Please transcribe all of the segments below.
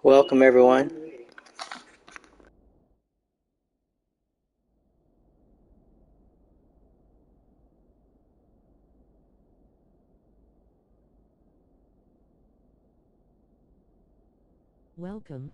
Welcome, everyone. Welcome.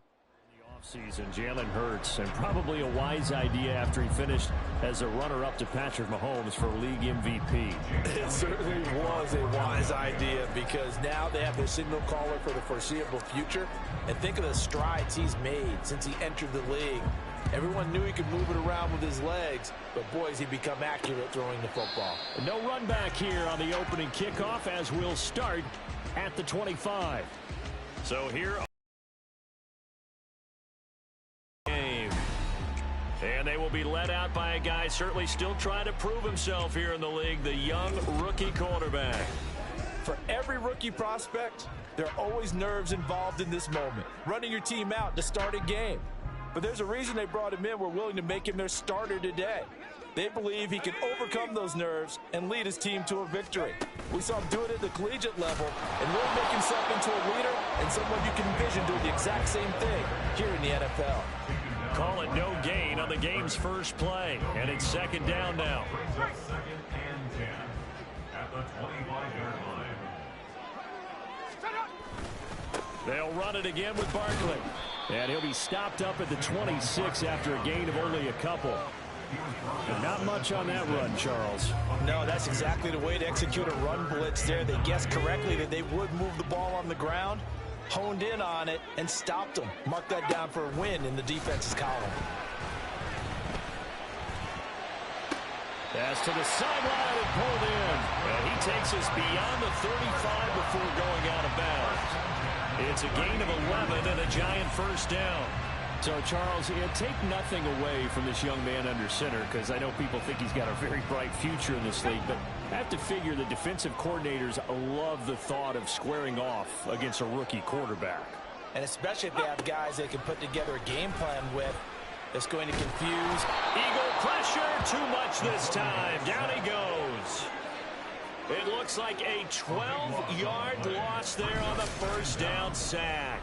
Offseason, Jalen Hurts, and probably a wise idea after he finished as a runner-up to Patrick Mahomes for league MVP. It certainly was a wise idea because now they have their signal caller for the foreseeable future. And think of the strides he's made since he entered the league. Everyone knew he could move it around with his legs, but boy, has he become accurate throwing the football. No run back here on the opening kickoff as we'll start at the 25. So here and they will be led out by a guy certainly still trying to prove himself here in the league, the young rookie quarterback. For every rookie prospect, there are always nerves involved in this moment. Running your team out to start a game. But there's a reason they brought him in. We're willing to make him their starter today. They believe he can overcome those nerves and lead his team to a victory. We saw him do it at the collegiate level and really make himself into a leader and someone you can envision doing the exact same thing here in the NFL. Call it no gain on the game's first play, and it's second down now. Second and 10 at the 25-yard line. They'll run it again with Barkley, and he'll be stopped up at the 26 after a gain of only a couple. And not much on that run, Charles. No, that's exactly the way to execute a run blitz there. They guessed correctly that they would move the ball on the ground, honed in on it, and stopped them. Mark that down for a win in the defense's column. Pass to the sideline and pulled in. And he takes us beyond the 35 before going out of bounds. It's a gain of 11 and a giant first down. So, Charles, take nothing away from this young man under center, because I know people think he's got a very bright future in this league, but I have to figure the defensive coordinators love the thought of squaring off against a rookie quarterback. And especially if they have guys they can put together a game plan with that's going to confuse. Eagle pressure, too much this time. Down he goes. It looks like a 12-yard loss there on the first down sack.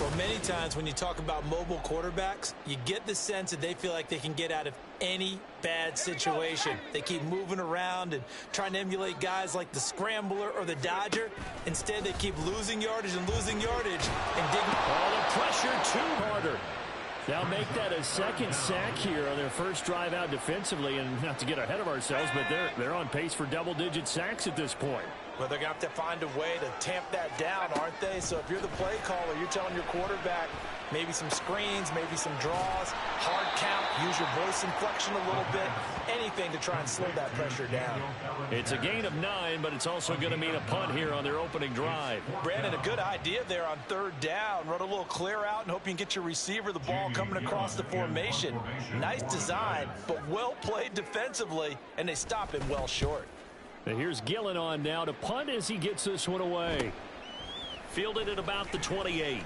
Well, many times when you talk about mobile quarterbacks, you get the sense that they feel like they can get out of any bad situation. They keep moving around and trying to emulate guys like the Scrambler or the Dodger. Instead, they keep losing yardage and digging. All the pressure too harder. They'll make that a second sack here on their first drive out defensively, and not to get ahead of ourselves, but they're on pace for double-digit sacks at this point. Well, they're going to have to find a way to tamp that down, aren't they? So if you're the play caller, you're telling your quarterback maybe some screens, maybe some draws, hard count, use your voice inflection a little bit, anything to try and slow that pressure down. It's a gain of 9, but it's also going to mean a punt here on their opening drive. Brandon, a good idea there on third down. Run a little clear out and hope you can get your receiver the ball coming across the formation. Nice design, but well played defensively, and they stop him well short. And here's Gillen on now to punt as he gets this one away. Fielded at about the 28.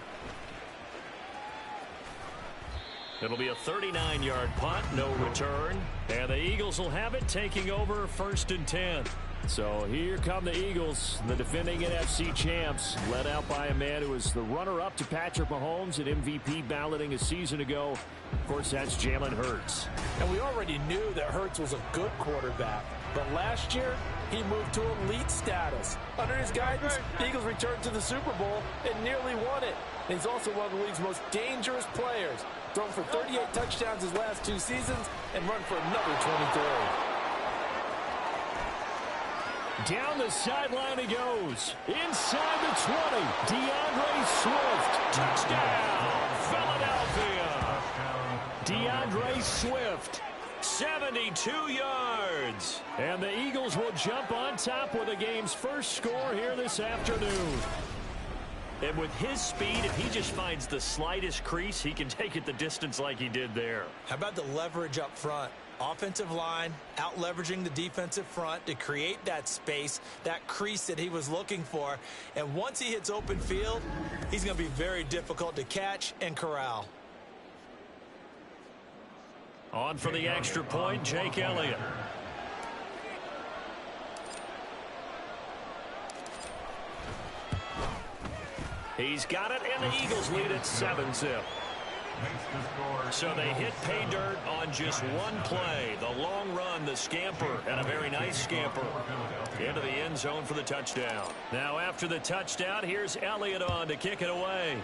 It'll be a 39-yard punt, no return. And the Eagles will have it, taking over first and 10. So here come the Eagles, the defending NFC champs, led out by a man who was the runner-up to Patrick Mahomes at MVP balloting a season ago. Of course, that's Jalen Hurts. And we already knew that Hurts was a good quarterback. But last year, he moved to elite status. Under his guidance, the Eagles returned to the Super Bowl and nearly won it. And he's also one of the league's most dangerous players. Thrown for 38 touchdowns his last 2 seasons and run for another 23. Down the sideline he goes. Inside the 20. DeAndre Swift. Touchdown, Philadelphia. DeAndre Swift. 72 yards. And the Eagles will jump on top with the game's first score here this afternoon. And with his speed, if he just finds the slightest crease, he can take it the distance like he did there. How about the leverage up front? Offensive line out leveraging the defensive front to create that space, that crease that he was looking for. And once he hits open field, he's going to be very difficult to catch and corral. On for the extra point, Jake Elliott. He's got it, and the Eagles lead at 7-zip. So they hit pay dirt on just one play. The long run, the scamper, and a very nice scamper into the end zone for the touchdown. Now after the touchdown, here's Elliott on to kick it away.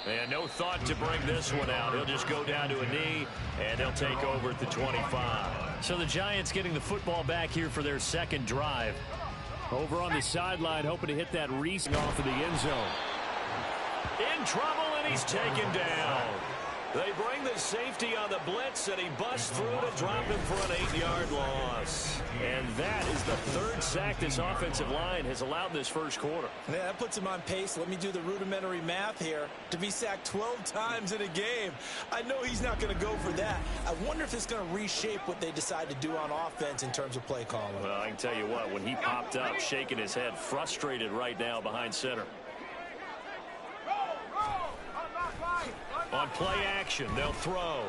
And no thought to bring this one out. He'll just go down to a knee, and they'll take over at the 25. So the Giants getting the football back here for their second drive. Over on the sideline, hoping to hit that Reese off of the end zone. In trouble, and he's taken down. They bring the safety on the blitz, and he busts through to drop him for an 8-yard loss. And that is the third sack this offensive line has allowed this first quarter. Yeah, that puts him on pace. Let me do the rudimentary math here. To be sacked 12 times in a game, I know he's not going to go for that. I wonder if it's going to reshape what they decide to do on offense in terms of play calling. Well, I can tell you what, when he popped up, shaking his head, frustrated right now behind center. On play action, they'll throw.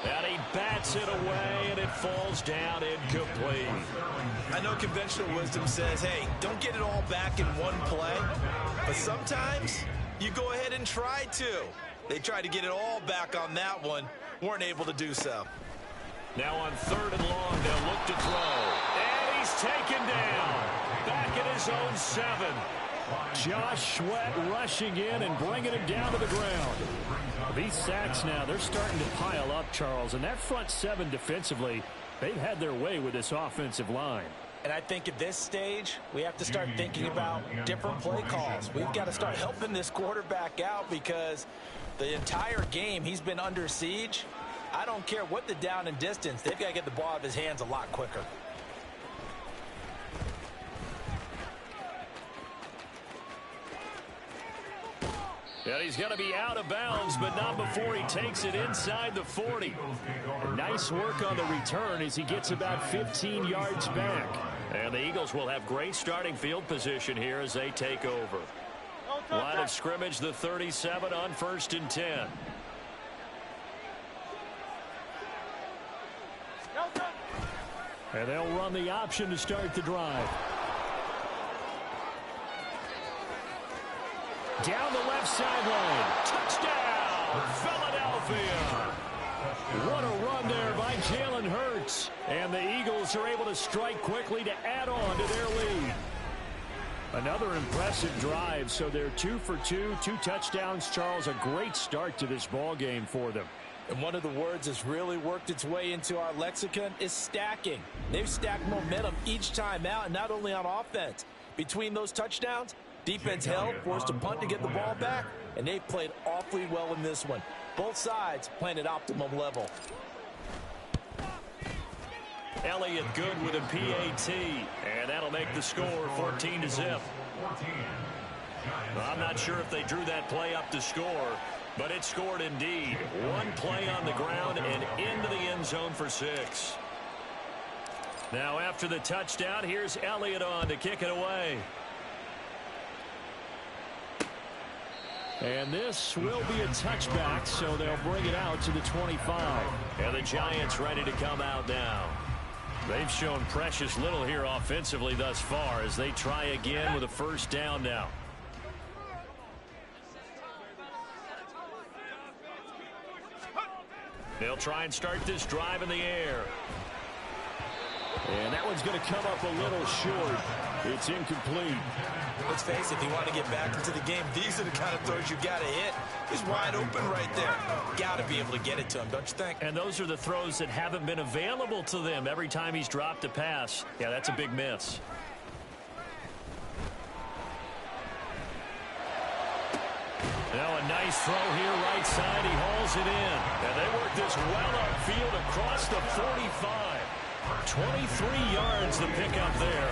And he bats it away, and it falls down incomplete. I know conventional wisdom says, hey, don't get it all back in one play. But sometimes you go ahead and try to. They tried to get it all back on that one. Weren't able to do so. Now on 3rd and long, they'll look to throw. And he's taken down. Back at his own 7. Josh Sweat rushing in and bringing him down to the ground. These sacks now, they're starting to pile up, Charles. And that front 7 defensively, they've had their way with this offensive line. And I think at this stage, we have to start thinking about different play calls. We've got to start helping this quarterback out because the entire game he's been under siege. I don't care what the down and distance. They've got to get the ball out of his hands a lot quicker. And he's going to be out of bounds, but not before he takes it inside the 40. Nice work on the return as he gets about 15 yards back. And the Eagles will have great starting field position here as they take over. Line of scrimmage, the 37 on 1st and 10. And they'll run the option to start the drive. Down the left sideline. Touchdown, Philadelphia. What a run there by Jalen Hurts. And the Eagles are able to strike quickly to add on to their lead. Another impressive drive, so they're 2 for 2, 2 touchdowns. Charles, a great start to this ball game for them. And one of the words that's really worked its way into our lexicon is stacking. They've stacked momentum each time out, and not only on offense. Between those touchdowns, defense held, forced a punt to get the ball back, and they played awfully well in this one. Both sides playing at optimum level. Elliott good with a PAT, and that'll make the score 14-0. I'm not sure if they drew that play up to score, but it scored indeed. One play on the ground and into the end zone for 6. Now after the touchdown, here's Elliott on to kick it away. And this will be a touchback, so they'll bring it out to the 25. And the Giants ready to come out now. They've shown precious little here offensively thus far as they try again with a first down now. They'll try and start this drive in the air. And that one's going to come up a little short. It's incomplete. Let's face it, if you want to get back into the game, these are the kind of throws you got to hit. He's wide open right there. Got to be able to get it to him, don't you think? And those are the throws that haven't been available to them every time he's dropped a pass. Yeah, that's a big miss. Now a nice throw here right side. He hauls it in. And they work this well upfield across the 45. 23 yards to pick up there.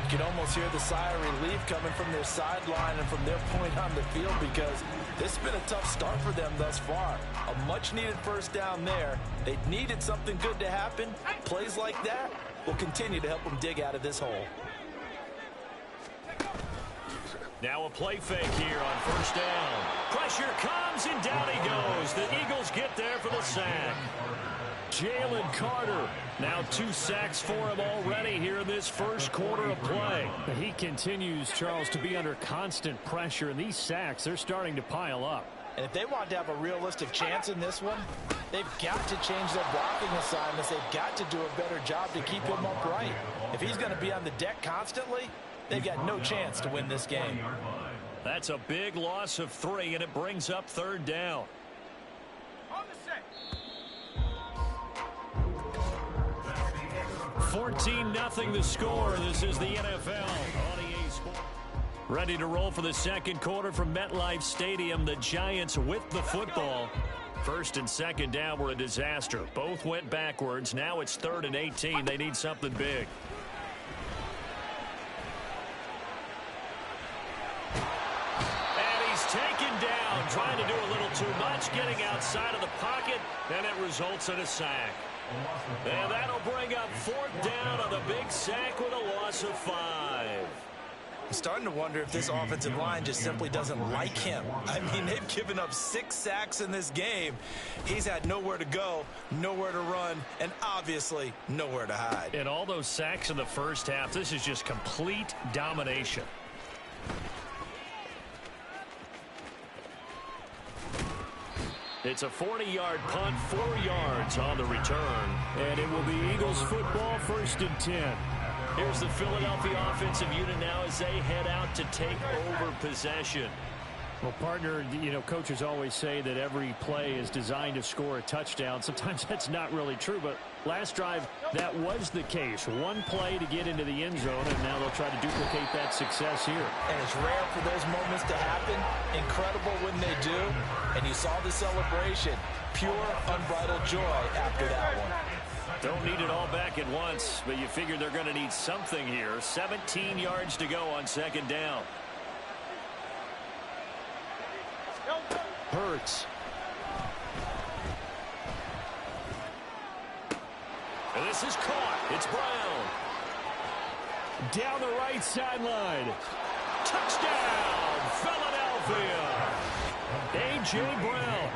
You can almost hear the sigh of relief coming from their sideline and from their point on the field because this has been a tough start for them thus far. A much-needed first down there. They needed something good to happen. Plays like that will continue to help them dig out of this hole. Now a play fake here on first down. Pressure comes, and down he goes. The Eagles get there for the sack. Jalen Carter. Now 2 sacks for him already here in this first quarter of play. He continues, Charles, to be under constant pressure, and these sacks, they're starting to pile up. And if they want to have a realistic chance in this one, they've got to change their blocking assignments. They've got to do a better job to keep him upright. If he's going to be on the deck constantly, they've got no chance to win this game. That's a big loss of 3, and it brings up 3rd down. 14-0 the score. This is the NFL on EA Sports. Ready to roll for the second quarter from MetLife Stadium. The Giants with the football. 1st and 2nd down were a disaster. Both went backwards. Now it's 3rd and 18. They need something big. And he's taken down, trying to do a little too much, getting outside of the pocket, and it results in a sack. And that'll bring up 4th down on the big sack with a loss of 5. I'm starting to wonder if this offensive line just simply doesn't like him. I mean, they've given up 6 sacks in this game. He's had nowhere to go, nowhere to run, and obviously nowhere to hide. And all those sacks in the first half, this is just complete domination. It's a 40-yard punt, 4 yards on the return. And it will be Eagles football, 1st and 10. Here's the Philadelphia offensive unit now as they head out to take over possession. Well, partner, you know, coaches always say that every play is designed to score a touchdown. Sometimes that's not really true, but last drive, that was the case. 1 play to get into the end zone, and now they'll try to duplicate that success here. And it's rare for those moments to happen. Incredible when they do. And you saw the celebration. Pure, unbridled joy after that one. Don't need it all back at once, but you figure they're going to need something here. 17 yards to go on 2nd down. Hurts. And this is caught. It's Brown. Down the right sideline. Touchdown, Philadelphia. A.J. Brown,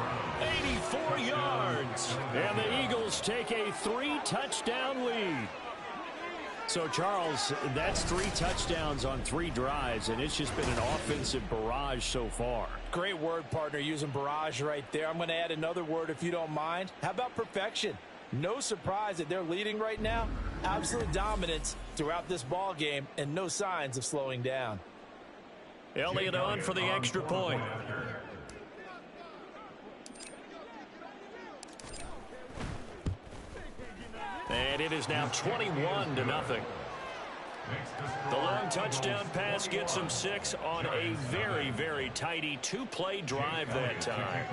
84 yards. And the Eagles take a 3-touchdown lead. So, Charles, that's 3 touchdowns on 3 drives, and it's just been an offensive barrage so far. Great word, partner, using barrage right there. I'm going to add another word if you don't mind. How about perfection? No surprise that they're leading right now. Absolute dominance throughout this ball game and no signs of slowing down. Elliott on for the extra point. And it is now 21-0. The long touchdown pass gets him 6 on a very, very tidy 2-play drive that time.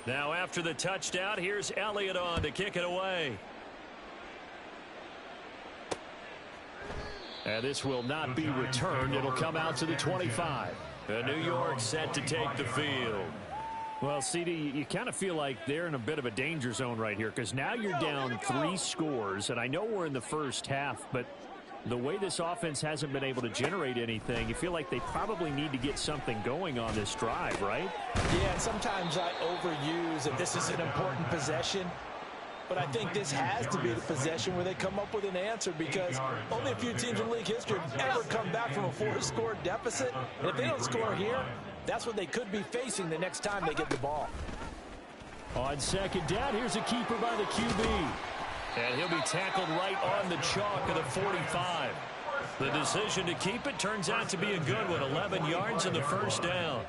Now after the touchdown, here's Elliott on to kick it away. And this will not be returned. It'll come out to the 25. And New York set to take the field. Well, CD, you kind of feel like they're in a bit of a danger zone right here because now you're down 3 scores, and I know we're in the first half, but the way this offense hasn't been able to generate anything, you feel like they probably need to get something going on this drive, right? Yeah, and sometimes I overuse if this is an important possession, but I think this has to be the possession where they come up with an answer because only a few teams in league history have ever come back from a 4-score deficit, and if they don't score here, that's what they could be facing the next time they get the ball. On 2nd down, here's a keeper by the QB. And he'll be tackled right on the chalk of the 45. The decision to keep it turns out to be a good one. 11 yards in the first down.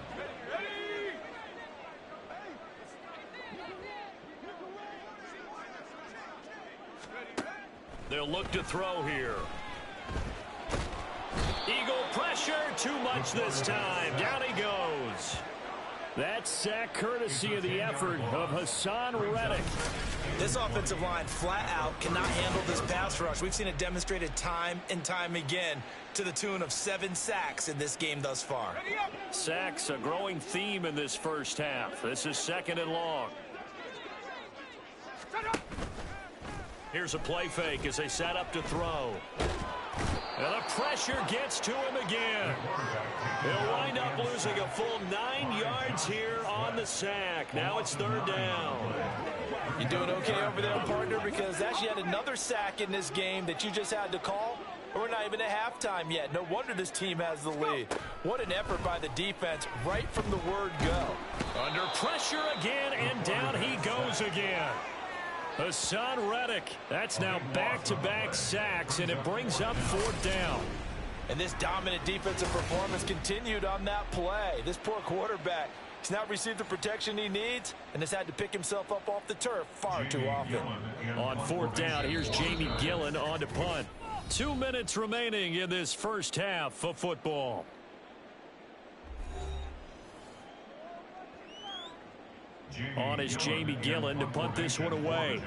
They'll look to throw here. Eagle pressure, too much this time. Down he goes. That sack courtesy of the effort of Hassan Reddick. This offensive line flat out cannot handle this pass rush. We've seen it demonstrated time and time again to the tune of 7 sacks in this game thus far. Sacks, a growing theme in this first half. This is 2nd and long. Here's a play fake as they set up to throw. And the pressure gets to him again. He'll wind up losing a full 9 yards here on the sack. Now it's 3rd down. You doing okay over there, partner? Because that's yet another sack in this game that you just had to call. We're not even at halftime yet. No wonder this team has the lead. What an effort by the defense right from the word go. Under pressure again, and down he goes again. Hassan Reddick. That's now back-to-back sacks, and it brings up 4th down. And this dominant defensive performance continued on that play. This poor quarterback, he's not received the protection he needs and has had to pick himself up off the turf far too often. On 4th down, here's Jamie Gillen on to punt. 2 minutes remaining in this first half of football. On is Jamie Gillen to punt this one away.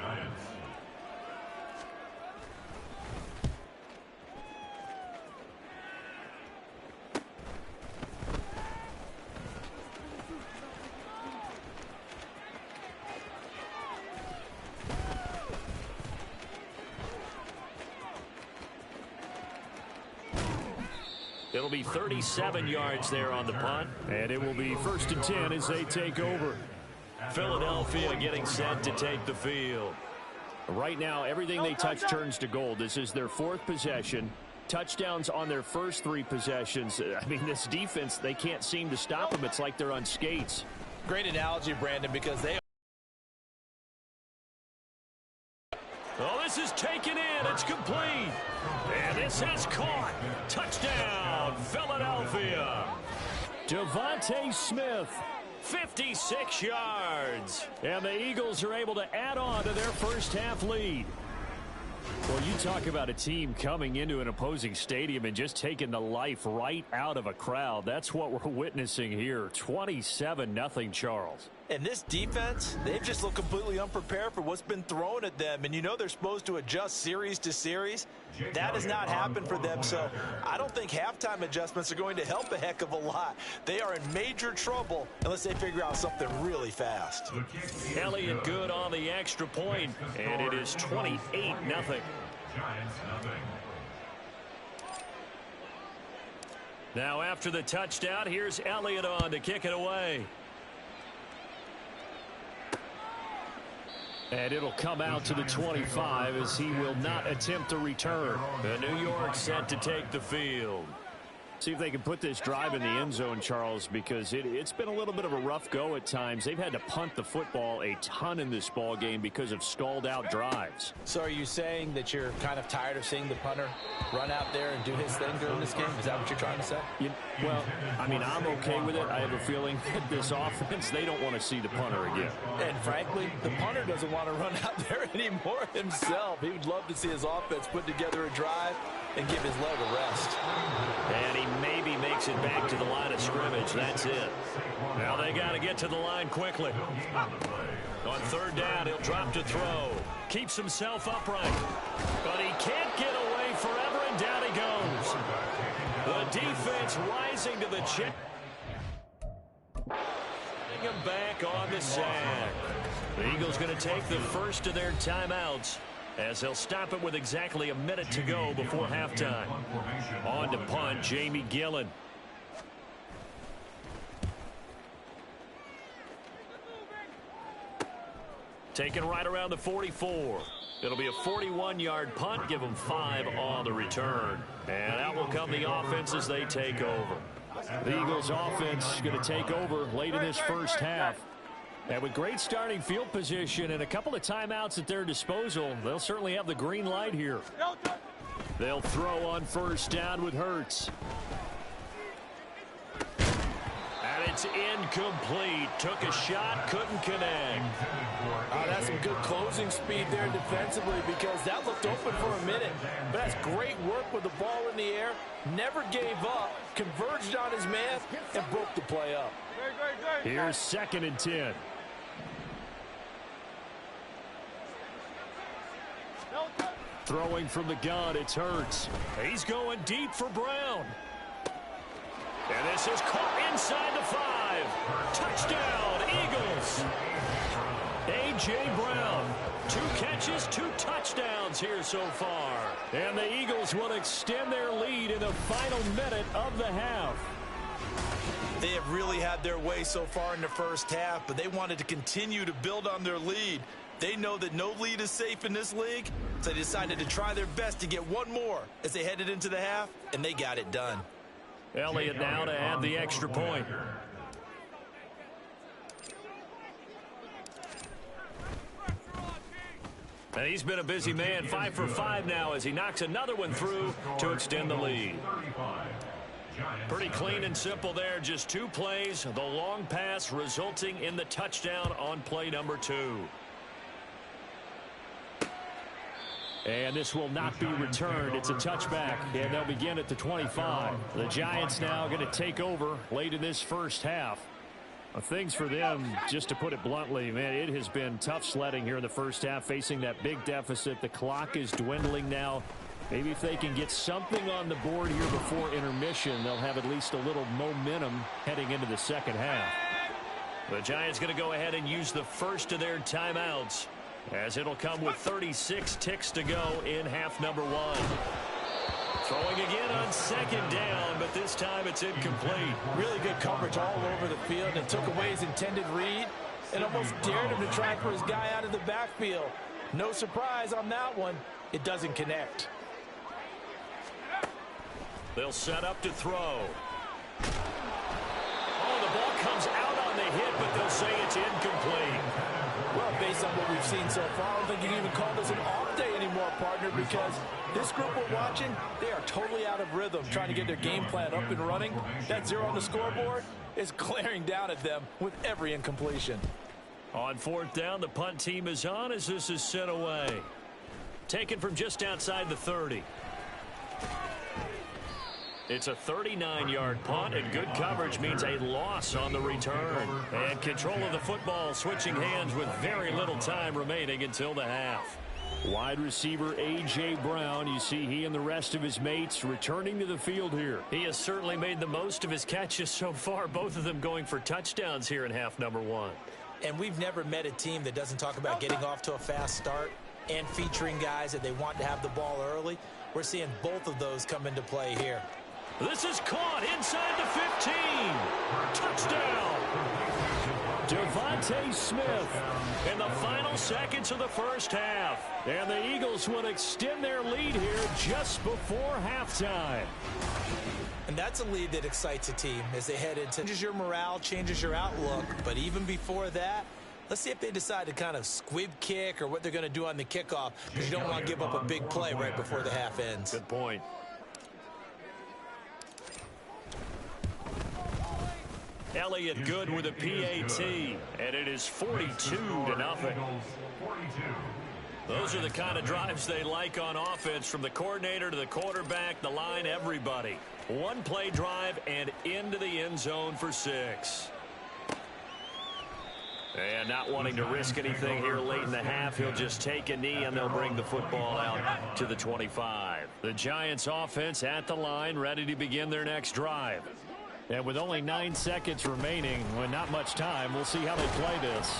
It'll be 37 yards there on the punt, and it will be 1st and 10 as they take over. Philadelphia getting set to take the field. Right now, everything they touch turns to gold. This is their 4th possession. Touchdowns on their first 3 possessions. I mean, this defense, they can't seem to stop them. It's like they're on skates. Great analogy, Brandon, because they... Oh, this is taken in. It's complete. And this is caught. Touchdown, Philadelphia. Devontae Smith, 56 yards. And the Eagles are able to add on to their first half lead. Well, you talk about a team coming into an opposing stadium and just taking the life right out of a crowd. That's what we're witnessing here. 27-0, Charles. And this defense, they've just looked completely unprepared for what's been thrown at them. And you know they're supposed to adjust series to series. That has not happened for them. So I don't think halftime adjustments are going to help a heck of a lot. They are in major trouble unless they figure out something really fast. Elliott good on the extra point, and it is 28-0. Now after the touchdown, here's Elliott on to kick it away. And it'll come out to the 25 as he will not attempt to return. The New York set to take the field. See if they can put this drive in the end zone, Charles, because it's been a little bit of a rough go at times. They've had to punt the football a ton in this ball game because of stalled out drives. So are you saying that you're kind of tired of seeing the punter run out there and do his thing during this game? Is that what you're trying to say? Well, I mean, I'm okay with it. I have a feeling that this offense, they don't want to see the punter again. And frankly, the punter doesn't want to run out there anymore himself. He would love to see his offense put together a drive and give his leg a rest. And he maybe makes it back to the line of scrimmage. That's it. Now they got to get to the line quickly. On 3rd down, he'll drop to throw. Keeps himself upright. But he can't get away forever, and down he goes. The defense rising to the check. Bring him back on the sack. The Eagles going to take the first of their timeouts, as they'll stop it with exactly a minute to go before halftime. On to punt, Jamie Gillen. Taken right around the 44. It'll be a 41-yard punt, give them 5 on the return. And out will come the offense as they take over. The Eagles offense going to take over late in this first half. And with great starting field position and a couple of timeouts at their disposal, they'll certainly have the green light here. They'll throw on 1st down with Hurts. And it's incomplete. Took a shot, couldn't connect. That's some good closing speed there defensively, because that looked open for a minute. But that's great work with the ball in the air. Never gave up, converged on his man, and broke the play up. Here's 2nd and 10. Throwing from the gun, it's Hurts. He's going deep for Brown. And this is caught inside the 5. Touchdown, Eagles. A.J. Brown 2 catches, 2 touchdowns here so far. And the Eagles will extend their lead in the final minute of the half. They have really had their way so far in the first half, but they wanted to continue to build on their lead. They know that no lead is safe in this league, so they decided to try their best to get one more as they headed into the half, and they got it done. Elliott now to add the extra point. And he's been a busy man, 5 for 5 now as he knocks another one through to extend the lead. Pretty clean and simple there, just 2 plays, the long pass resulting in the touchdown on play number 2. And this will not be returned. It's a touchback, and they'll begin at the 25. The Giants now going to take over late in this first half. Things for them, just to put it bluntly, man, it has been tough sledding here in the first half, facing that big deficit. The clock is dwindling now. Maybe if they can get something on the board here before intermission, they'll have at least a little momentum heading into the second half. The Giants going to go ahead and use the first of their timeouts, as it'll come with 36 ticks to go in half number 1. Throwing again on second down, but this time it's incomplete. Really good coverage all over the field, and took away his intended read and almost dared him to try and put his guy out of the backfield. No surprise on that one. It doesn't connect. They'll set up to throw. Oh, the ball comes out on the hit, but they'll say it's incomplete. Well, based on what we've seen so far, I don't think you can even call this an off day anymore, partner, because this group we're watching, they are totally out of rhythm, trying to get their game plan up and running. That 0 on the scoreboard is glaring down at them with every incompletion. On 4th down, the punt team is on as this is sent away. Taken from just outside the 30. It's a 39-yard punt, and good coverage means a loss on the return. And control of the football switching hands with very little time remaining until the half. Wide receiver A.J. Brown, you see he and the rest of his mates returning to the field here. He has certainly made the most of his catches so far, both of them going for touchdowns here in half number 1. And we've never met a team that doesn't talk about getting off to a fast start and featuring guys that they want to have the ball early. We're seeing both of those come into play here. This is caught inside the 15. Touchdown. Devontae Smith in the final seconds of the first half. And the Eagles will extend their lead here just before halftime. And that's a lead that excites a team as they head into. Changes your morale, changes your outlook. But even before that, let's see if they decide to kind of squib kick or what they're going to do on the kickoff, because you don't want to give up a big play right before the half ends. Good point. Elliott good with a PAT, and it is 42-0. Those are the kind of drives they like on offense, from the coordinator to the quarterback, the line, everybody. One play drive and into the end zone for 6. And not wanting to risk anything here late in the half, he'll just take a knee and they'll bring the football out to the 25. The Giants offense at the line, ready to begin their next drive. And with only 9 seconds remaining, with not much time, we'll see how they play this.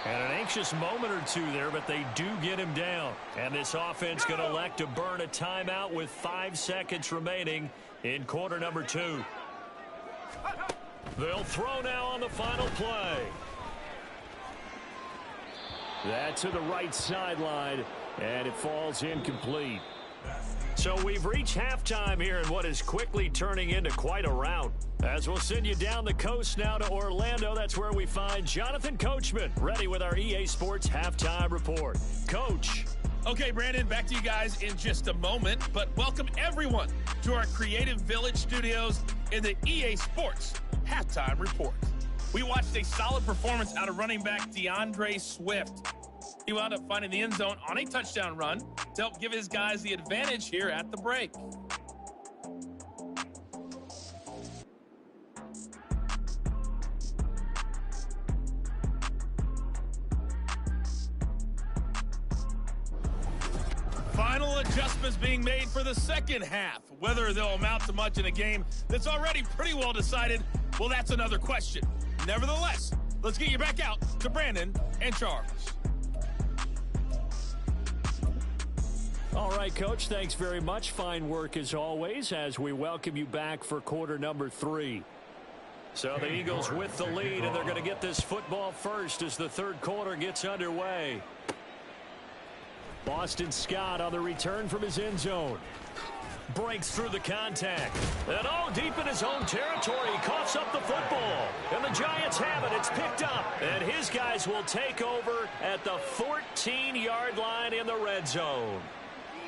And an anxious moment or two there, but they do get him down. And this offense going to elect to burn a timeout with 5 seconds remaining in quarter number 2. They'll throw now on the final play. That's to the right sideline, and it falls incomplete. So we've reached halftime here in what is quickly turning into quite a rout. As we'll send you down the coast now to Orlando, that's where we find Jonathan Coachman, ready with our EA Sports Halftime Report. Coach. Okay, Brandon, back to you guys in just a moment, but welcome everyone to our Creative Village studios in the EA Sports Halftime Report. We watched a solid performance out of running back DeAndre Swift. He wound up finding the end zone on a touchdown run to help give his guys the advantage here at the break. Final adjustments being made for the second half. Whether they'll amount to much in a game that's already pretty well decided, well, that's another question. Nevertheless, let's get you back out to Brandon and Charles. All right, Coach, thanks very much. Fine work as always as we welcome you back for quarter number 3. So the Eagles with the lead, and they're going to get this football first as the third quarter gets underway. Boston Scott on the return from his end zone. Breaks through the contact. And deep in his own territory, he coughs up the football. And the Giants have it. It's picked up. And his guys will take over at the 14-yard line in the red zone.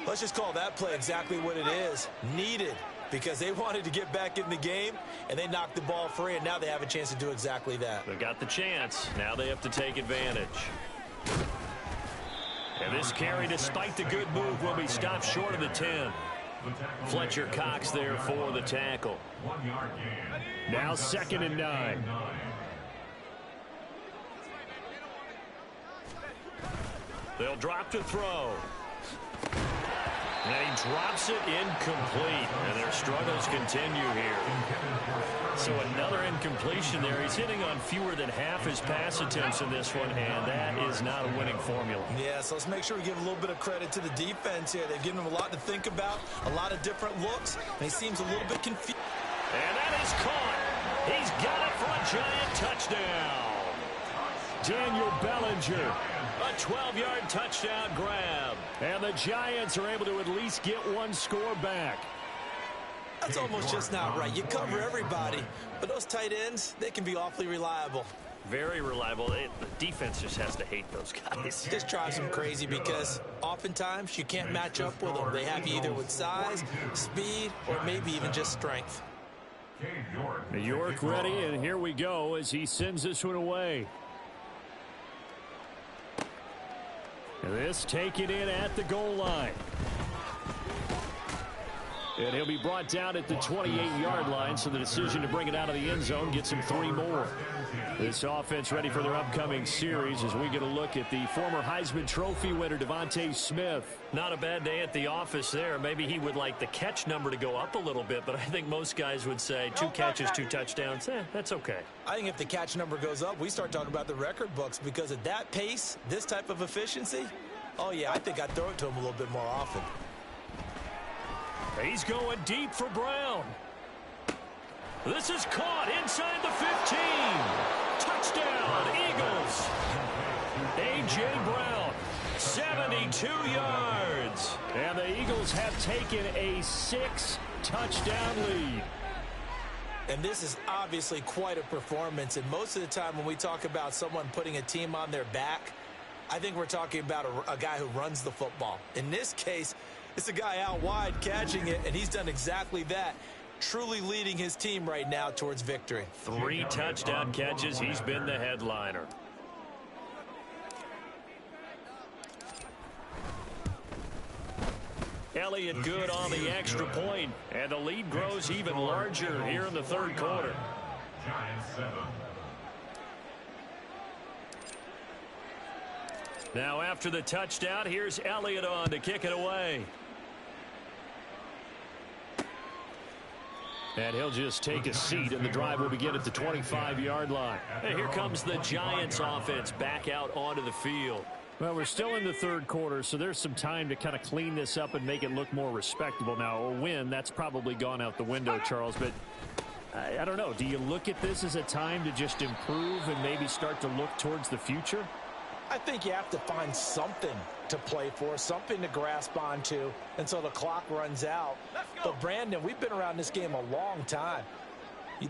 Let's just call that play exactly what it is. Needed, because they wanted to get back in the game, and they knocked the ball free, and now they have a chance to do exactly that. They got the chance. Now they have to take advantage. And this carry, despite the good move, will be stopped short of the 10. Fletcher Cox there for the tackle. 1 yard gain. Now 2nd and 9. They'll drop to throw. And he drops it incomplete. And their struggles continue here. So another incompletion there. He's hitting on fewer than half his pass attempts in this one, and that is not a winning formula. Yeah, so let's make sure we give a little bit of credit to the defense here. They've given him a lot to think about, a lot of different looks, and he seems a little bit confused. And that is caught. He's got it for a Giant touchdown. Daniel Bellinger, a 12-yard touchdown grab. And the Giants are able to at least get one score back. That's almost just not right. You cover everybody, but those tight ends, they can be awfully reliable. Very reliable. The defense just has to hate those guys. Just drives them crazy because oftentimes you can't match up with them. They have you either with size, speed, or maybe even just strength. York ready, and here we go as he sends this one away. This taken in at the goal line. And he'll be brought down at the 28-yard line, so the decision to bring it out of the end zone gets him 3 more. This offense ready for their upcoming series as we get a look at the former Heisman Trophy winner, Devontae Smith. Not a bad day at the office there. Maybe he would like the catch number to go up a little bit, but I think most guys would say 2 catches, 2 touchdowns. That's okay. I think if the catch number goes up, we start talking about the record books because at that pace, this type of efficiency, oh yeah, I think I'd throw it to him a little bit more often. He's going deep for Brown. This is caught inside the 15. Touchdown, Eagles. A.J. Brown, 72 yards. And the Eagles have taken a 6-touchdown lead. And this is obviously quite a performance. And most of the time when we talk about someone putting a team on their back, I think we're talking about a guy who runs the football. In this case, it's a guy out wide catching it, and he's done exactly that, truly leading his team right now towards victory. 3 touchdown catches. He's been the headliner. Elliott good on the extra point, and the lead grows even larger here in the third quarter. Giants 7. Now after the touchdown, here's Elliott on to kick it away. And he'll just take a seat, and the drive will begin at the 25-yard line. And here comes the Giants offense back out onto the field. Well, we're still in the third quarter, so there's some time to kind of clean this up and make it look more respectable. Now, a win, that's probably gone out the window, Charles, but I don't know. Do you look at this as a time to just improve and maybe start to look towards the future? I think you have to find something to play for, something to grasp onto until the clock runs out. But, Brandon, we've been around this game a long time.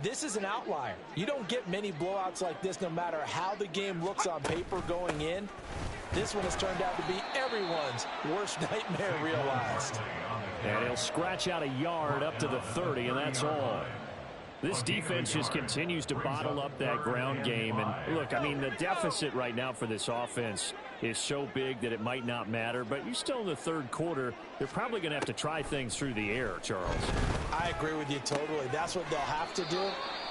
This is an outlier. You don't get many blowouts like this no matter how the game looks on paper going in. This one has turned out to be everyone's worst nightmare realized. And he'll scratch out a yard up to the 30, and that's all. This defense just continues to bottle up that ground game. And look, I mean, the deficit right now for this offense is so big that it might not matter. But you're still in the third quarter. They're probably going to have to try things through the air, Charles. I agree with you totally. That's what they'll have to do.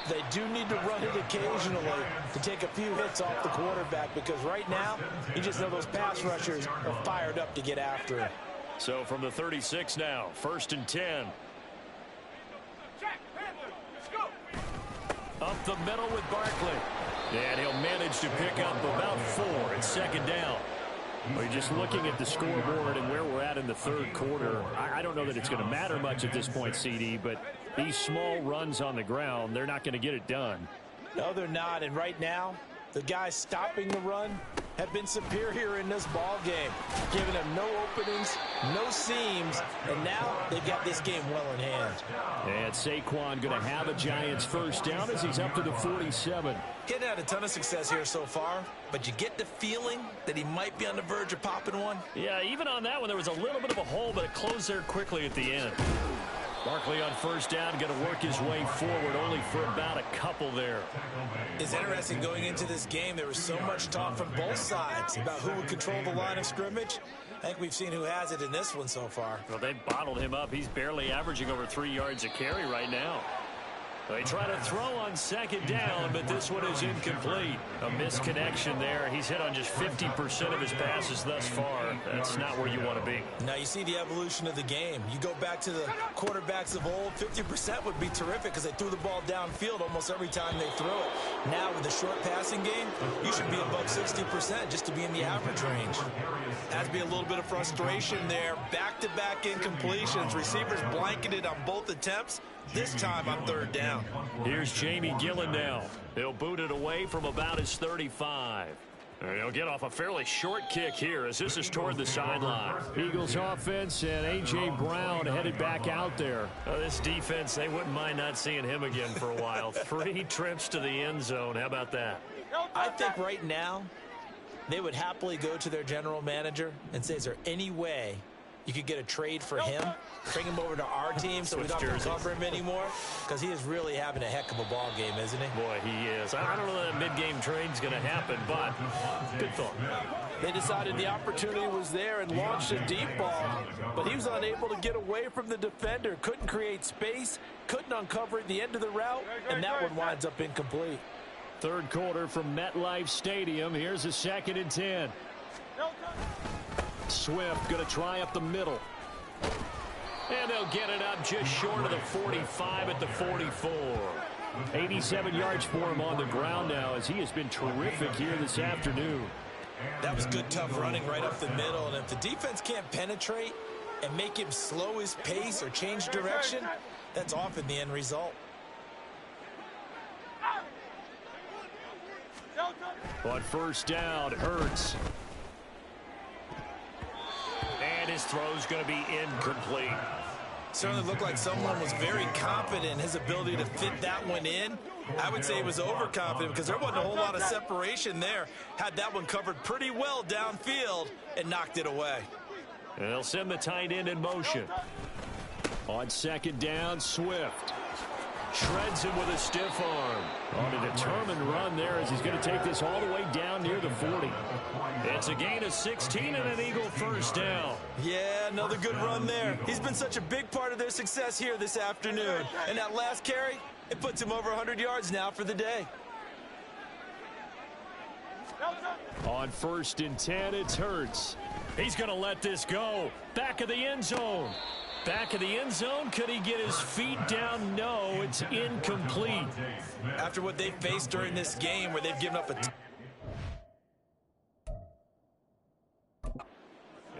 They do need to run it occasionally to take a few hits off the quarterback, because right now, you just know those pass rushers are fired up to get after it. So from the 36 now, 1st and 10. Up the middle with Barkley. And he'll manage to pick up about 4 at 2nd down. Well, you're just looking at the scoreboard and where we're at in the third quarter. I don't know that it's going to matter much at this point, CD, but these small runs on the ground, they're not going to get it done. No, they're not. And right now, the guys stopping the run have been superior in this ball game, giving them no openings, no seams, and now they've got this game well in hand. And Saquon going to have a Giants first down as he's up to the 47. Getting had a ton of success here so far, but you get the feeling that he might be on the verge of popping one. Yeah, even on that one, there was a little bit of a hole, but it closed there quickly at the end. Barkley on first down, going to work his way forward, only for about a couple there. It's interesting going into this game. There was so much talk from both sides about who would control the line of scrimmage. I think we've seen who has it in this one so far. Well, they've bottled him up. He's barely averaging over 3 yards a carry right now. They try to throw on second down, but this one is incomplete. A misconnection there. He's hit on just 50% of his passes thus far. That's not where you want to be. Now you see the evolution of the game. You go back to the quarterbacks of old, 50% would be terrific because they threw the ball downfield almost every time they throw it. Now with the short passing game, you should be above 60% just to be in the average range. Has to be a little bit of frustration there. Back-to-back incompletions. Receivers blanketed on both attempts. This time on third down. Here's Jamie Gillen now. He'll boot it away from about his 35. And he'll get off a fairly short kick here as this is toward the sideline. Eagles offense and A.J. Brown headed back out there. This defense, they wouldn't mind not seeing him again for a while. 3 trips to the end zone. How about that? I think right now they would happily go to their general manager and say, is there any way you could get a trade for him, bring him over to our team so we don't have to cover him anymore? Because he is really having a heck of a ball game, isn't he? Boy, he is. I don't know that mid-game trade's going to happen, but good thought. They decided the opportunity was there and launched a deep ball, but he was unable to get away from the defender, couldn't create space, couldn't uncover at the end of the route, and that one winds up incomplete. Third quarter from MetLife Stadium. Here's a 2nd and 10. Swift going to try up the middle. And they'll get it up just short of the 45 at the 44. 87 yards for him on the ground now as he has been terrific here this afternoon. That was good, tough running right up the middle. And if the defense can't penetrate and make him slow his pace or change direction, that's often the end result. On first down, Hurts. And his throw's going to be incomplete. Certainly looked like someone was very confident in his ability to fit that one in. I would say he was overconfident because there wasn't a whole lot of separation there. Had that one covered pretty well downfield and knocked it away. And they'll send the tight end in motion. On second down, Swift. Shreds him with a stiff arm. On a determined run there as he's going to take this all the way down near the 40. It's a gain of 16 and an Eagle first down. Yeah, another good run there. He's been such a big part of their success here this afternoon. And that last carry, it puts him over 100 yards now for the day. On 1st and 10, it's Hurts. He's going to let this go. Back of the end zone. Back of the end zone. Could he get his feet down? No, it's incomplete. After what they faced during this game where they've given up a...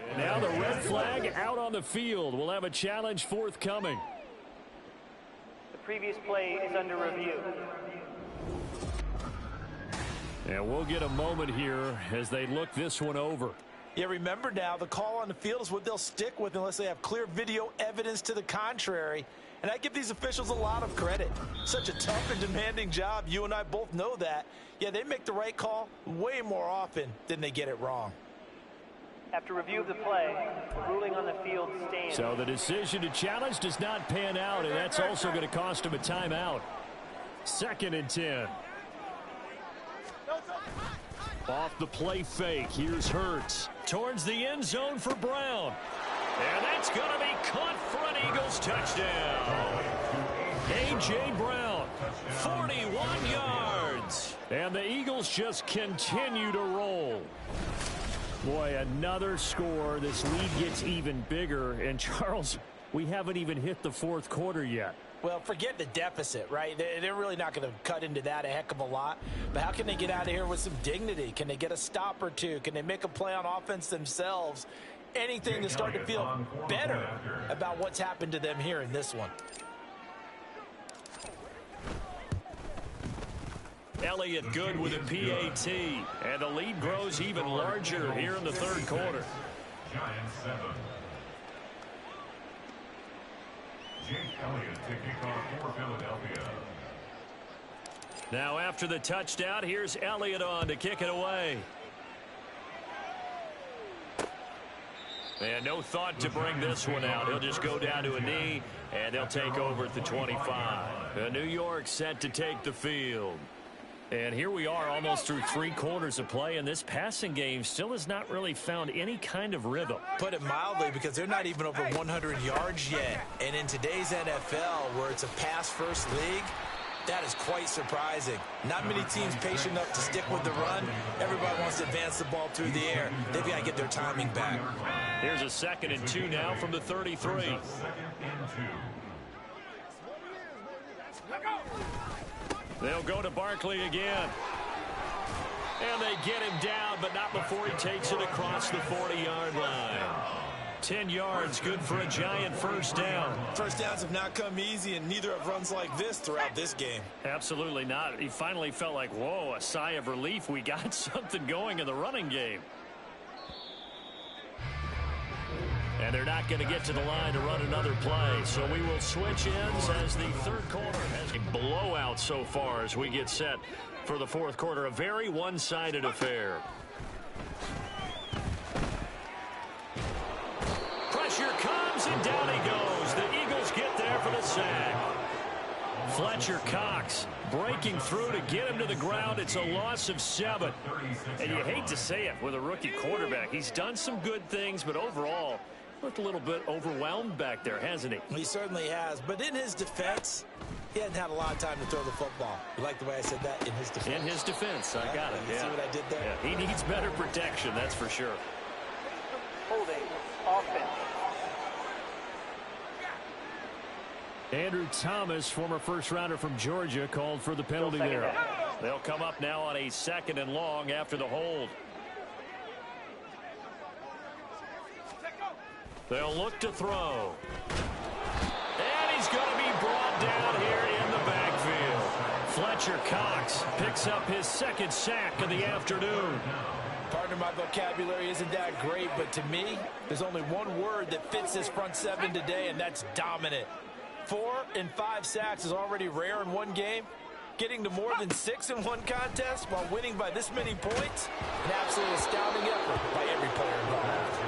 And now the red flag out on the field. We'll have a challenge forthcoming. The previous play is under review. And we'll get a moment here as they look this one over. Yeah, remember now, the call on the field is what they'll stick with unless they have clear video evidence to the contrary. And I give these officials a lot of credit. Such a tough and demanding job. You and I both know that. Yeah, they make the right call way more often than they get it wrong. After review of the play, the ruling on the field stands. So the decision to challenge does not pan out, and that's also going to cost him a timeout. 2nd and 10. Off the play fake, here's Hurts. Towards the end zone for Brown. And that's going to be caught for an Eagles touchdown. A.J. Brown, 41 yards. And the Eagles just continue to roll. Boy, another score. This lead gets even bigger. And, Charles, we haven't even hit the 4th quarter yet. Well, forget the deficit, right? They're really not going to cut into that a heck of a lot. But how can they get out of here with some dignity? Can they get a stop or two? Can they make a play on offense themselves? Anything to start to feel better about what's happened to them here in this one. Elliott good with a PAT, and the lead grows even larger here in the third quarter. Giants 7. Jake Elliott to kick off for Philadelphia. Now after the touchdown, here's Elliott on to kick it away. And no thought to bring this one out. He'll just go down to a knee, and they'll take over at the 25. New York set to take the field. And here we are almost through 3 quarters of play, and this passing game still has not really found any kind of rhythm. Put it mildly, because they're not even over 100 yards yet. And in today's NFL, where it's a pass-first league, that is quite surprising. Not many teams patient enough to stick with the run. Everybody wants to advance the ball through the air. They've got to get their timing back. Here's a 2nd and 2 now from the 33. 2nd and 2. They'll go to Barkley again. And they get him down, but not before he takes it across the 40-yard line. 10 yards, good for a Giant first down. First downs have not come easy, and neither have runs like this throughout this game. Absolutely not. He finally felt like, whoa, a sigh of relief. We got something going in the running game. And they're not going to get to the line to run another play. So we will switch ends as the third quarter has a blowout so far as we get set for the fourth quarter. A very one-sided affair. Pressure comes, and down he goes. The Eagles get there for the sack. Fletcher Cox breaking through to get him to the ground. It's a loss of 7. And you hate to say it with a rookie quarterback. He's done some good things, but overall, looked a little bit overwhelmed back there, hasn't he? He certainly has. But in his defense, he hadn't had a lot of time to throw the football. You like the way I said that? In his defense. In his defense. I got it. You see what I did there? Yeah, he needs better protection, that's for sure. Holding. Offense. Andrew Thomas, former first-rounder from Georgia, called for the penalty there. They'll come up now on a 2nd and long after the hold. They'll look to throw. And he's going to be brought down here in the backfield. Fletcher Cox picks up his 2nd sack of the afternoon. Partner, my vocabulary isn't that great, but to me, there's only one word that fits this front 7 today, and that's dominant. 4 and 5 sacks is already rare in one game. Getting to more than 6 in one contest while winning by this many points, an absolutely astounding effort by every player involved.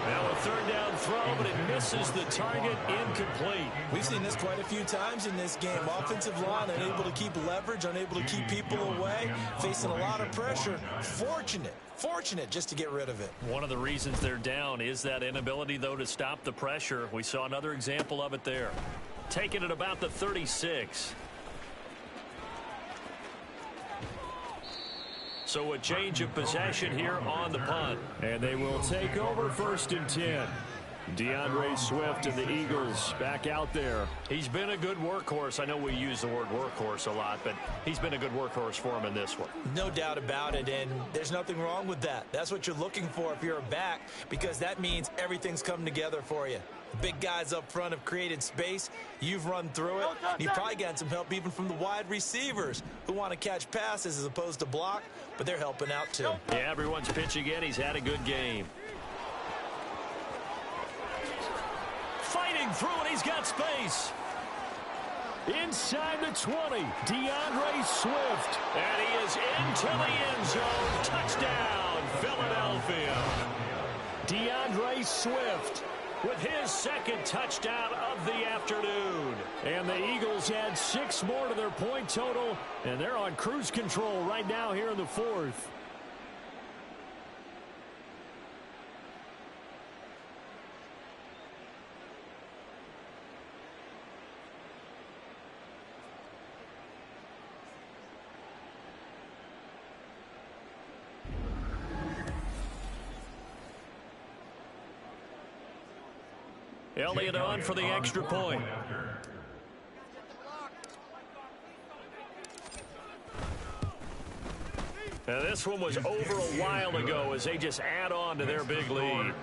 Now a 3rd down throw, but it misses the target, incomplete. We've seen this quite a few times in this game. Offensive line unable to keep leverage, unable to keep people away, facing a lot of pressure. Fortunate just to get rid of it. One of the reasons they're down is that inability, though, to stop the pressure. We saw another example of it there. Taking it about the 36. So a change of possession here on the punt. And they will take over 1st and 10. DeAndre Swift and the Eagles back out there. He's been a good workhorse. I know we use the word workhorse a lot, but he's been a good workhorse for him in this one. No doubt about it, and there's nothing wrong with that. That's what you're looking for if you're a back, because that means everything's come together for you. The big guys up front have created space. You've run through it. You've probably gotten some help even from the wide receivers who want to catch passes as opposed to block, but they're helping out too. Yeah, everyone's pitching in. He's had a good game. Fighting through, and he's got space. Inside the 20, DeAndre Swift. And he is into the end zone. Touchdown, Philadelphia. DeAndre Swift with his 2nd touchdown of the afternoon. And the Eagles add 6 more to their point total, and they're on cruise control right now here in the 4th. Elliott on for the extra point. Now, this one was over a while ago as they just add on to their big lead.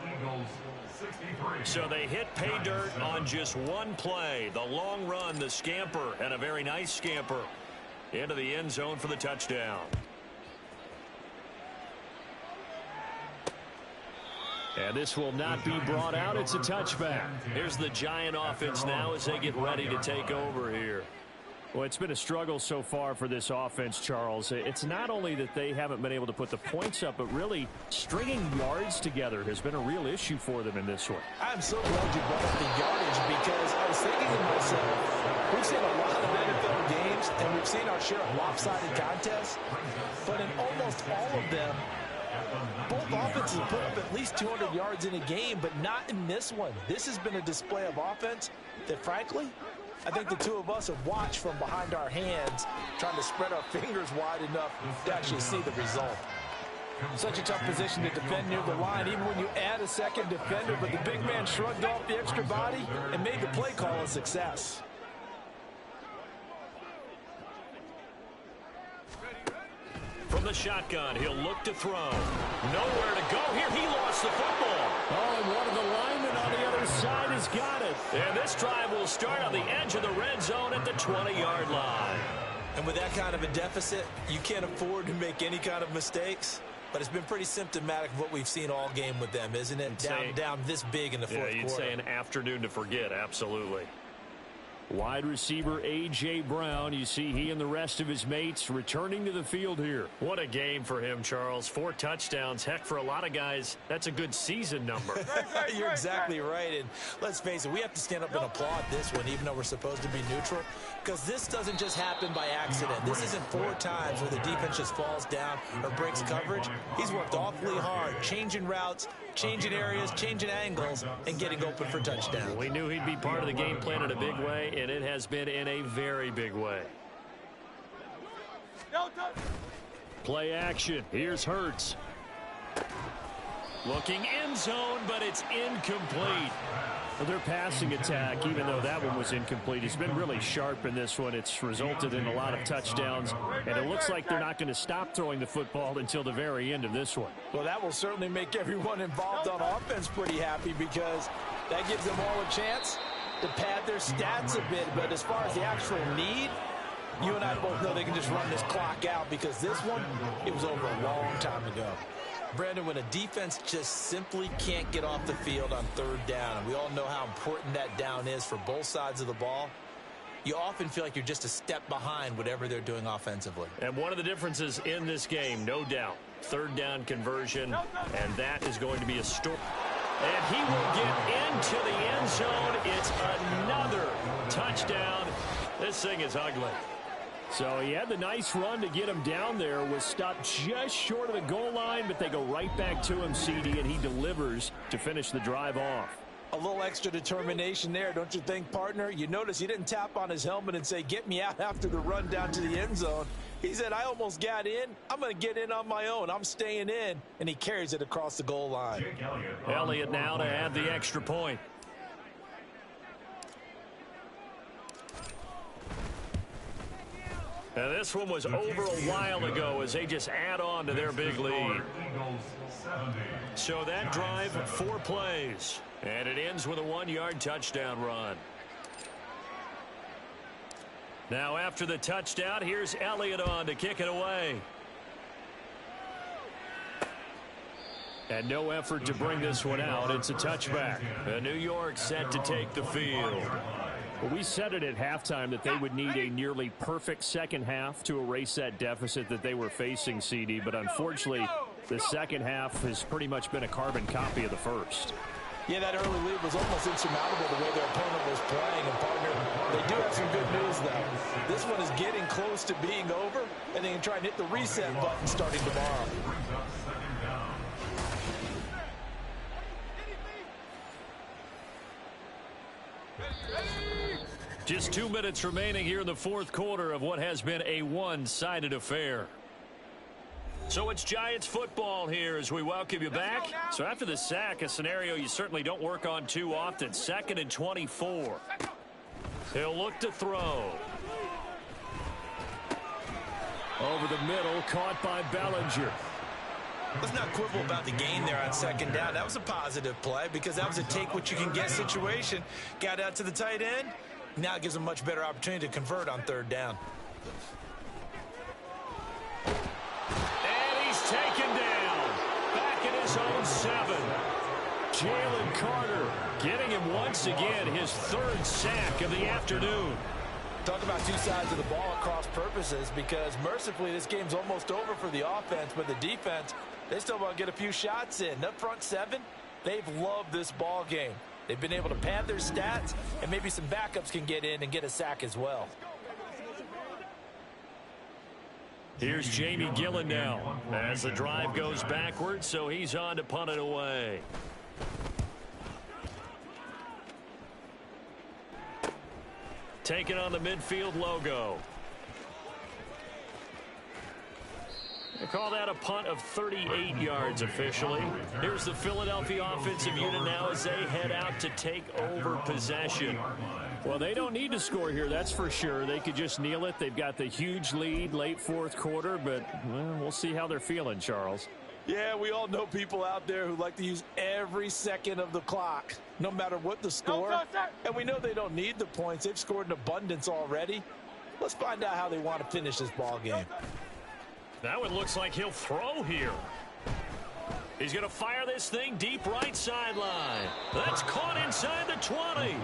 So they hit pay dirt on just one play. The long run, the scamper, and a very nice scamper into the end zone for the touchdown. And this will not be brought out. It's a touchback. Here's the Giant offense now as they get ready to take over here. Well, it's been a struggle so far for this offense, Charles. It's not only that they haven't been able to put the points up, but really stringing yards together has been a real issue for them in this one. I'm so glad you brought up the yardage because I was thinking to myself, we've seen a lot of NFL games and we've seen our share of lopsided contests, but in almost all of them, both offenses put up at least 200 yards in a game, but not in this one. This has been a display of offense that, frankly, I think the two of us have watched from behind our hands, trying to spread our fingers wide enough to actually see the result. Such a tough position to defend near the line, even when you add a second defender, but the big man shrugged off the extra body and made the play call a success. From the shotgun, he'll look to throw. Nowhere to go here. He lost the football. Oh, and one of the linemen on the other side has got it. And this drive will start on the edge of the red zone at the 20-yard line. And with that kind of a deficit, you can't afford to make any kind of mistakes. But it's been pretty symptomatic of what we've seen all game with them, isn't it? Down this big in the fourth quarter. You'd say an afternoon to forget, absolutely. Wide receiver A.J. Brown, you see he and the rest of his mates returning to the field here. What a game for him, Charles. 4 touchdowns. Heck, for a lot of guys, that's a good season number. You're exactly right. And let's face it, we have to stand up and applaud this one, even though we're supposed to be neutral, because this doesn't just happen by accident. This isn't 4 times where the defense just falls down or breaks coverage. He's worked awfully hard, changing routes, changing areas, changing angles, and getting open for touchdowns. We knew he'd be part of the game plan in a big way, and it has been in a very big way. Play action. Here's Hurts. Looking end zone, but it's incomplete. Well, their passing attack, even though that one was incomplete, has been really sharp in this one. It's resulted in a lot of touchdowns, and it looks like they're not going to stop throwing the football until the very end of this one. Well, that will certainly make everyone involved on offense pretty happy because that gives them all a chance to pad their stats a bit. But as far as the actual need, you and I both know they can just run this clock out because this one, it was over a long time ago. Brandon, when a defense just simply can't get off the field on third down, and we all know how important that down is for both sides of the ball, you often feel like you're just a step behind whatever they're doing offensively. And one of the differences in this game, no doubt, third down conversion, and that is going to be a story. And he will get into the end zone. It's another touchdown. This thing is ugly. So he had the nice run to get him down there, was stopped just short of the goal line, but they go right back to him, CD, and he delivers to finish the drive off. A little extra determination there, don't you think, partner? You notice he didn't tap on his helmet and say, get me out after the run down to the end zone. He said, I almost got in. I'm going to get in on my own. I'm staying in. And he carries it across the goal line. Elliott now to add the extra point. Now this one was over a while ago as they just add on to their big lead. So that drive, 4 plays. And it ends with a 1-yard touchdown run. Now after the touchdown, here's Elliott on to kick it away. And no effort to bring this one out. It's a touchback. And New York set to take the field. Well, we said it at halftime that they would need a nearly perfect second half to erase that deficit that they were facing, CD. But unfortunately, the second half has pretty much been a carbon copy of the first. Yeah, that early lead was almost insurmountable the way their opponent was playing. And, partner, they do have some good news, though. This one is getting close to being over, and they can try and hit the reset button starting tomorrow. Just 2 minutes remaining here in the fourth quarter of what has been a one-sided affair. So it's Giants football here as we welcome you back. So after the sack, a scenario you certainly don't work on too often. 2nd and 24. He'll look to throw. Over the middle, caught by Bellinger. Let's not quibble about the gain there on second down. That was a positive play because that was a take-what-you-can-get situation. Got out to the tight end. Now it gives them a much better opportunity to convert on third down. And he's taken down. Back in his own 7. Jalen Carter getting him once again his 3rd sack of the afternoon. Talk about two sides of the ball at cross purposes, because mercifully this game's almost over for the offense, but the defense, they still want to get a few shots in. That front 7, they've loved this ball game. They've been able to pad their stats, and maybe some backups can get in and get a sack as well. Here's Jamie Gillen now as the drive goes backwards, so he's on to punt it away. Taking on the midfield logo. They call that a punt of 38 yards officially. Here's the Philadelphia offensive unit now as they head out to take over possession. Well, they don't need to score here, that's for sure. They could just kneel it. They've got the huge lead late 4th quarter, but well, we'll see how they're feeling, Charles. Yeah, we all know people out there who like to use every second of the clock, no matter what the score. And we know they don't need the points. They've scored in abundance already. Let's find out how they want to finish this ball game. That one looks like he'll throw here. He's going to fire this thing deep right sideline. That's caught inside the 20.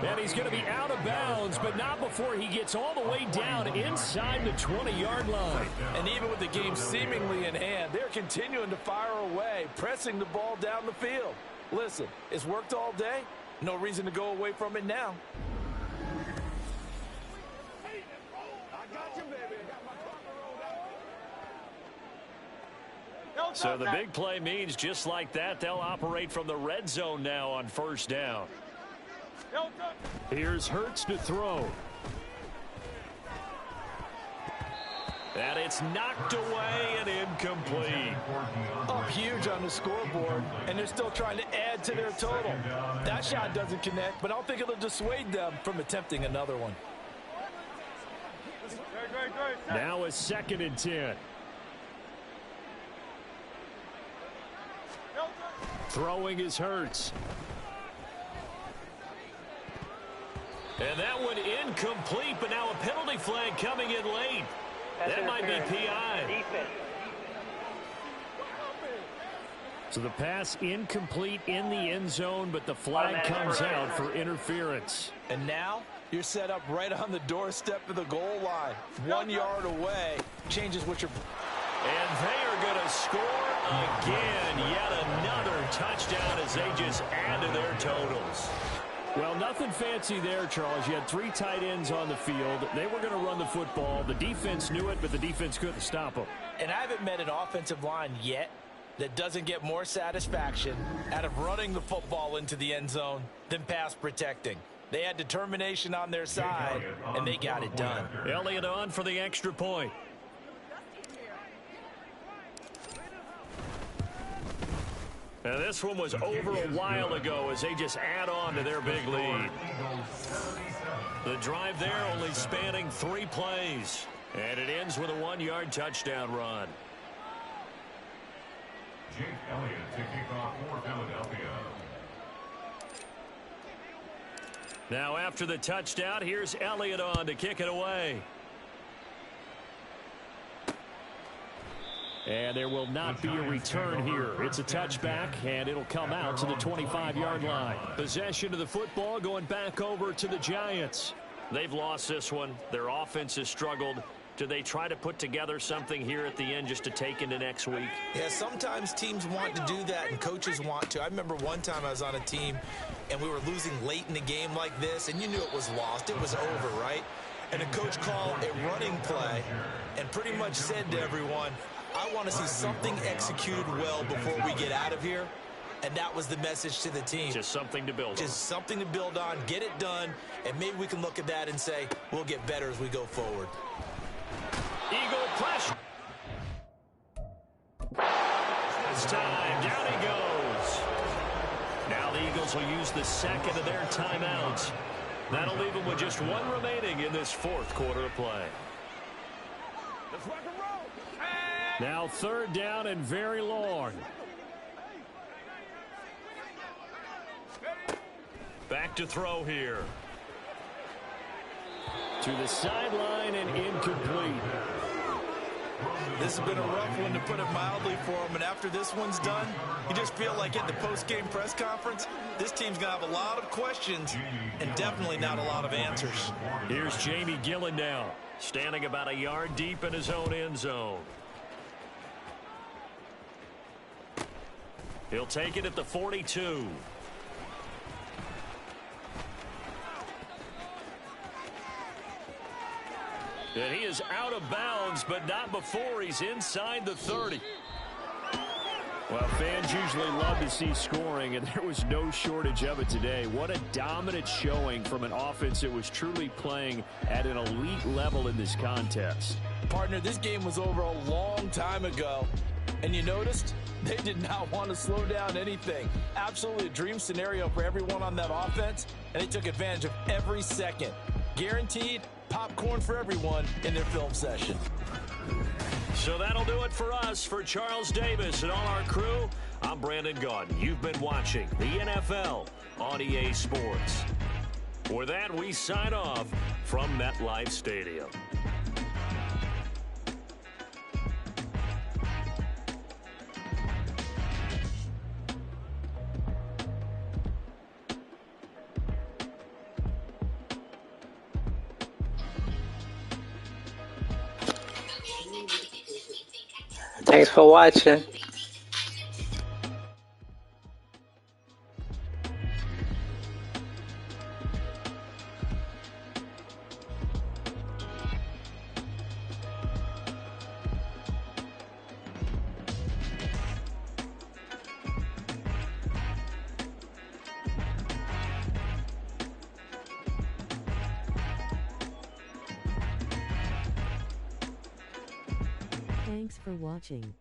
And he's going to be out of bounds, but not before he gets all the way down inside the 20-yard line. And even with the game seemingly in hand, they're continuing to fire away, pressing the ball down the field. Listen, it's worked all day. No reason to go away from it now. So the big play means just like that, they'll operate from the red zone now on 1st down. Here's Hurts to throw. And it's knocked away and incomplete. Up huge on the scoreboard, and they're still trying to add to their total. That shot doesn't connect, but I don't think it'll dissuade them from attempting another one. Now a 2nd and 10. Throwing is Hurts. And that one incomplete, but now a penalty flag coming in late. That might be PI. Defense. So the pass incomplete in the end zone, but the flag comes out for interference. And now you're set up right on the doorstep of the goal line. 1 yard away. Changes what you're... And they are going to score again. Yet another touchdown as they just add to their totals. Well, nothing fancy there, Charles. You had 3 tight ends on the field. They were going to run the football. The defense knew it, but the defense couldn't stop them. And I haven't met an offensive line yet that doesn't get more satisfaction out of running the football into the end zone than pass protecting. They had determination on their side, and they got it done. Elliott on for the extra point. Now this one was over a while ago as they just add on to their big lead. The drive there only spanning 3 plays. And it ends with a 1-yard touchdown run. Jake Elliott to kick off for Philadelphia. Now after the touchdown, here's Elliott on to kick it away. And there will not be a return here. It's a touchback, and it'll come out to the 25-yard line. Possession of the football going back over to the Giants. They've lost this one. Their offense has struggled. Do they try to put together something here at the end just to take into next week? Yeah, sometimes teams want to do that and coaches want to. I remember one time I was on a team and we were losing late in the game like this, and you knew it was lost. It was over, right? And the coach called a running play and pretty much said to everyone, I want to see something executed well before we get out of here. And that was the message to the team. Just something to build on. Just something to build on, get it done, and maybe we can look at that and say, we'll get better as we go forward. Eagle pressure. This time, down he goes. Now the Eagles will use the second of their timeouts. That'll leave them with just 1 remaining in this 4th quarter of play. Now 3rd down and very long. Back to throw here. To the sideline and incomplete. This has been a rough one, to put it mildly, for him. And after this one's done, you just feel like at the post-game press conference, this team's going to have a lot of questions and definitely not a lot of answers. Here's Jamie Gillen now, standing about a yard deep in his own end zone. He'll take it at the 42. And he is out of bounds, but not before he's inside the 30. Well, fans usually love to see scoring, and there was no shortage of it today. What a dominant showing from an offense that was truly playing at an elite level in this contest. Partner, this game was over a long time ago, and you noticed they did not want to slow down anything. Absolutely a dream scenario for everyone on that offense, and they took advantage of every second. Guaranteed popcorn for everyone in their film session. So that'll do it for us. For Charles Davis and all our crew, I'm Brandon Gaudin. You've been watching the NFL on EA Sports. With that, we sign off from MetLife Stadium. Thanks for watching. Thanks for watching.